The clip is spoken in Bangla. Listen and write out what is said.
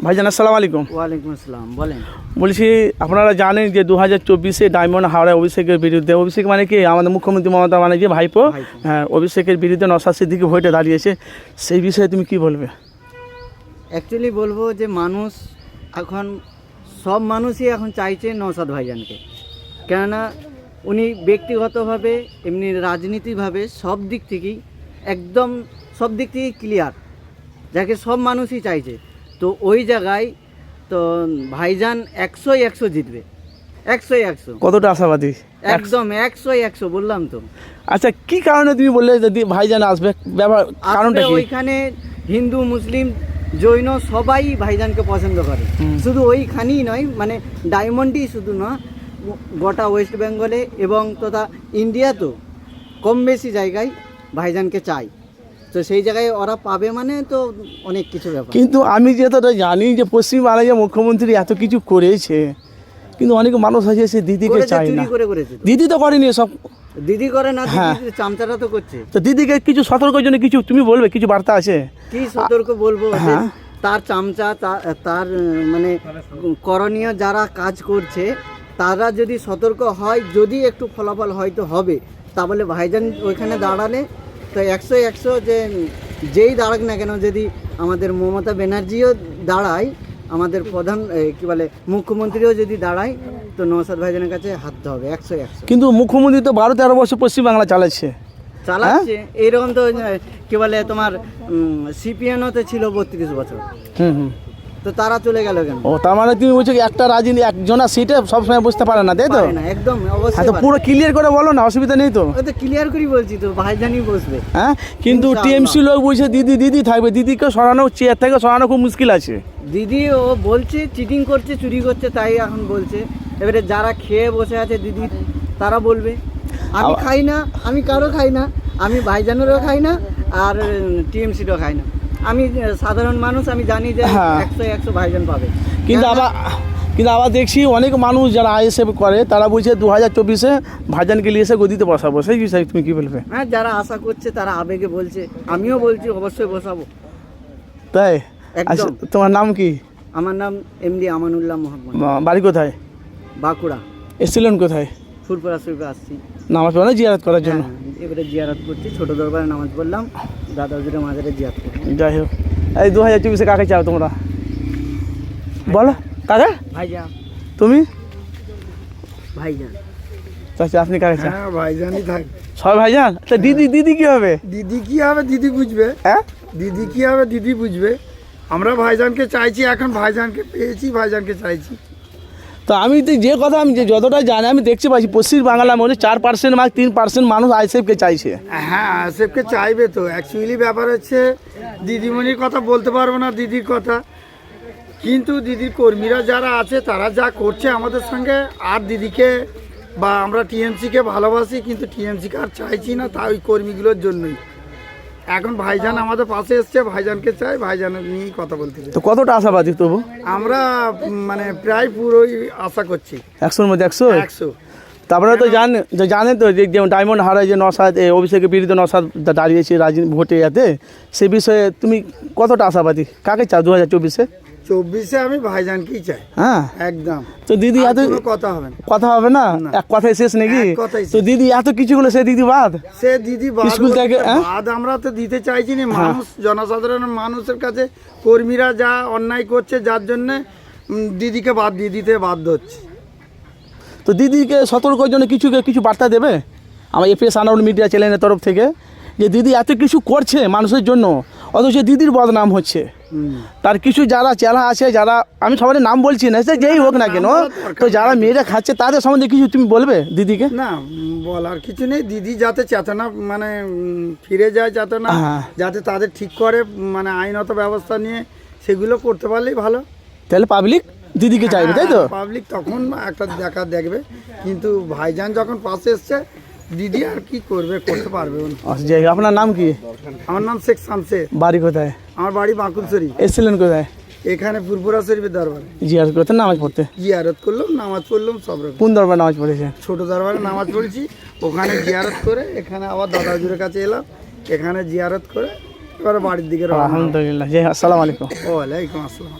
ভাইজান আসসালামু আলাইকুম। ওয়ালাইকুম আসসালাম, বলেন। বলছি আপনারা জানেন যে 2024-এ ডায়মন্ড হাওড়ায় অভিষেকের বিরুদ্ধে, অভিষেক মানে কি আমাদের মুখ্যমন্ত্রী মমতা ব্যানার্জি ভাইপো, হ্যাঁ, অভিষেকের বিরুদ্ধে নওশাদ সিদ্দিকী ভোটে দাঁড়িয়েছে, সেই বিষয়ে তুমি কি বলবে? অ্যাকচুয়ালি বলবো যে মানুষ এখন, সব মানুষই এখন চাইছে নওশাদ ভাইজানকে। কেননা উনি ব্যক্তিগতভাবে এমনি রাজনীতিভাবে সব দিক থেকেই একদম সব দিক থেকেই ক্লিয়ার, যাকে সব মানুষই চাইছে। তো ওই জায়গায় তো ভাইজান 100-100 জিতবে, 100-100। কতটা আশাবাদী? একদম 100-100 বললাম তো। আচ্ছা, কি কারণে তুমি বললে যদি ভাইজান আসবে, কারণটা কি? ওইখানে হিন্দু, মুসলিম, জৈন সবাই ভাইজানকে পছন্দ করে। শুধু ওইখানেই নয়, মানে ডায়মন্ডই শুধু না, গোটা ওয়েস্ট বেঙ্গলে এবং তথা ইন্ডিয়াতেও কম বেশি জায়গায় ভাইজানকে চাই। তো সেই জায়গায় ওরা পাবে মানে তো অনেক কিছু ব্যাপার। কিন্তু আমি যেটা জানি যে পশ্চিমবাংলায় যে মুখ্যমন্ত্রী এত কিছু করেছে, কিন্তু অনেক মানুষ আছে সে দিদিকে চায় না। দিদি তো করেনি সব, দিদি করে না, চামচাটা তো করছে। তো দিদিকে কিছু সতর্কের জন্য কিছু তুমি বলবে, কিছু বার্তা আছে? কি সতর্ক বলবো? তার চামচা, তার মানে করণীয় যারা কাজ করছে তারা যদি সতর্ক হয়, যদি একটু ফলাফল হয়তো হবে, তাহলে ভাইজান ওইখানে দাঁড়ালে তো 100-100 যে যেই দাঁড়াক না কেন, যদি আমাদের মমতা ব্যানার্জিও দাঁড়ায়, আমাদের প্রধান কি বলে মুখ্যমন্ত্রীও যদি দাঁড়ায়, তো নওশাদ ভাইজানের কাছে হাঁটতে হবে 100-100। কিন্তু মুখ্যমন্ত্রী তো 12-13 বছর পশ্চিমবাংলা চালাচ্ছে। এইরকম তো কি বলে তোমার সিপিএনও তো ছিল 32 বছর। তো তারা চলে গেল কেন? ও, তার মানে তুমি বলছো একটা রাজনীতি একজনের সিটে সবসময় বুঝতে পারে না, তাই তো? না, একদম অবশ্যই। তো পুরো ক্লিয়ার করে বলো না, অসুবিধা নেই তো? ওই তো ক্লিয়ার করেই বলছি তো, ভাইজানই বসবে। হ্যাঁ, কিন্তু টিএমসি লোক বলছে দিদি দিদি থাকবে, দিদিকে সরানো, চেয়ার থেকে সরানো খুব মুশকিল আছে। দিদি ও বলছে চিটিং করছে, চুরি করছে, তাই এখন বলছে। এবারে যারা খেয়ে বসে আছে দিদি, তারা বলবে। আমি খাই না, আমি কারো খাই না, আমি ভাইজানেরও খাই না, আর টিএমসিরও খাই না। আমি সাধারণ মানুষ, আমি জানি যে 100-100 ভাইজান পাবে। কিন্তু আবার দেখছি অনেক মানুষ যারা আইএসএফ করে তারা বলছে 2024-এ ভাইজানকে নিয়ে এসে গদিতে বসাবো, সেই বিষয়ে তুমি কি বলবে? হ্যাঁ, যারা আশা করছে তারা আবেগে বলছে, আমিও বলছি অবশ্যই বসাবো। তাই? আচ্ছা, তোমার নাম কি? আমার নাম এমডি আমানুল্লাহ মোহাম্মদ। বাড়ি কোথায়? বাঁকুড়া। এসেছিলেন কোথায়? ফুরপুরা শরীফে আসছি নামাজ পড়া, জিয়ারত করার জন্য। এবারে জিয়ারত করছি, ছোট দরবারে নামাজ পড়লাম, দাদা হুজুরের মাজারে জিয়ারত করলাম। যাই হোক, এই 2024-এ কাকে চাও তোমরা বলো? কাকে? ভাইজান। তুমি? ভাইজান। আচ্ছা, আপনি কাকে চান? হ্যাঁ, ভাইজানই থাক। সবাই ভাইজান। তা দিদি, দিদি কি হবে? দিদি কি হবে দিদি বুঝবে। হ্যাঁ, দিদি কি হবে দিদি বুঝবে। আমরা ভাইজানকে চাইছি, এখন ভাইজানকে পেয়েছি, ভাইজানকে চাইছি। তো আমি তো যে কথা, আমি যে যতটা জানি আমি দেখতে পাচ্ছি পশ্চিমবাংলার মধ্যে 4% মার্ক 3% মানুষ আইএসএফকে চাইছে। হ্যাঁ, আইএসএফকে চাইবে তো। অ্যাকচুয়ালি ব্যাপার হচ্ছে, দিদিমণির কথা বলতে পারবো না, দিদির কথা, কিন্তু দিদির কর্মীরা যারা আছে তারা যা করছে আমাদের সঙ্গে, আর দিদিকে বা আমরা টিএমসিকে ভালোবাসি, কিন্তু টিএমসিকে আর চাইছি না, তা ওই কর্মীগুলোর জন্যই। এখন ভাইজান আমাদের পাশে এসছে, ভাইজানকে চাই, ভাইজানের নিয়েই কথা বলতে চাই। তো কতটা আশাবাদী তবু? আমরা মানে প্রায় পুরোই আশা করছি 100-র মধ্যে 100। 100। তারপরে তো জানেন তো যে ডায়মন্ড হারায় যে নওশাদ, অভিষেকের বিরুদ্ধে নওশাদ দাঁড়িয়েছে রাজনীতি ভোটে, এতে সে বিষয়ে তুমি কতটা আশাবাদী? কাকে চাও 2024-এ? 24-এ আমি ভাইজানকেই চাই। হ্যাঁ, একদম। তো দিদি এত কথা হবে না, এক কথায় শেষ নাকি? তো দিদি এত কিছু হলো, সে দিদি বাদ, সে দিদি স্কুল থেকে বাদ আমরা তো দিতে চাইছি না। মানুষ, জনসাধারণ মানুষের কাছে কর্মীরা যা অন্যায় করছে, যার জন্য দিদিকে বাদ দিয়ে দিতে বাধ্য হচ্ছে। তো দিদিকে সতর্কের জন্য কিছু বার্তা দেবে আমার এফএস আনাউল মিডিয়া চ্যানেলের তরফ থেকে, যে দিদি এত কিছু করছে মানুষের জন্য, অথচ দিদির বদনাম হচ্ছে। তার কিছু যারা চেলা আছে, যারা, আমি সবাই নাম বলছি না, সে যেই হোক না কেন, তো যারা মেয়েরা খাচ্ছে তাদের সম্বন্ধে কিছু তুমি বলবে দিদিকে? না, বলার কিছু নেই। দিদি যাতে চেতনা মানে ফিরে যায়, চেতনা যাতে তাদের ঠিক করে, মানে আইনত ব্যবস্থা নিয়ে সেগুলো করতে পারলেই ভালো। তাহলে পাবলিক দিদিকে চাইবে, তাই তো? পাবলিক তখন একটা দেখবে, কিন্তু ভাইজান যখন পাশে এসছে, দিদি আর কি করবে, করতে পারবে। আপনার নাম কি? আমার নাম শেখ শামসেদ। বাড়ি কোথায়? আমার বাড়ি বাঁকুড় শরীফ। এসেছিলেন কোথায়? এখানে ফুরপুরা শরীফের দরবারে জিয়ারত করতে, নামাজ পড়তে? জিয়ারত করলাম, নামাজ পড়লাম, সব রকম। কোন দরবারে নামাজ পড়েছে? ছোট দরবারে নামাজ পড়েছি, ওখানে জিয়ারত করে এখানে আবার দাদা হুজুরের কাছে এলাম, এখানে জিয়ারত করে এবারে বাড়ির দিকে রওনা হবো। আলহামদুলিল্লাহ, জি আসসালামু আলাইকুম। ওয়ালাইকুম আসসালাম।